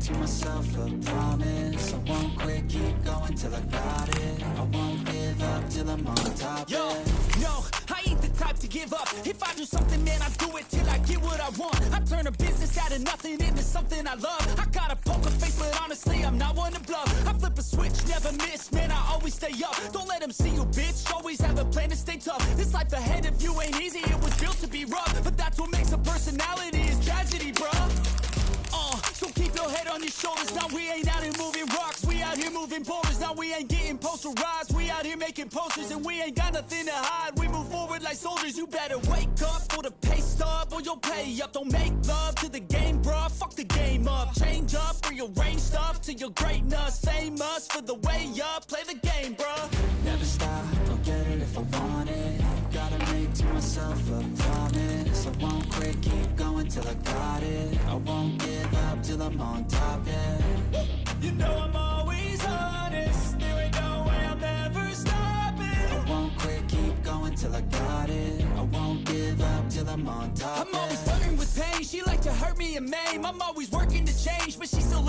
to myself a promise. I won't quit, keep going till I got it. I won't give up till I'm on top. Yo, no, I ain't the type to give up. If I do something, man, I do it till I get what I want. I turn a business out of nothing into something I love. I got a poker face, but honestly, I'm not one to bluff. I flip a switch, never miss, man, I always stay up. Don't let them see you, bitch, always have a plan to stay tough. This life ahead of you ain't easy, it was built to be rough. But that's what makes a personality, is tragedy, bruh. So keep your head on your shoulders. Now we ain't out here moving rocks, we out here moving boulders. Now we ain't getting posterized, we out here making posters. And we ain't got nothing to hide, we move forward like soldiers. You better wake up for the pay stub, or you'll pay up. Don't make love to the game, bruh, fuck the game up. Change up, rearrange stuff to your greatness. Famous for the way up, play the game, bruh. Never stop, I'll get it if I want it. Gotta make to myself a promise. I won't quit, keep going till I got it. I won't give up till I'm on top, yeah. You know I'm always honest, there ain't no way I'm ever stopping. I won't quit, keep going till I got it. I won't give up till I'm on top, I'm always flirting with pain, she like to hurt me and maim. I'm always working to change, but she still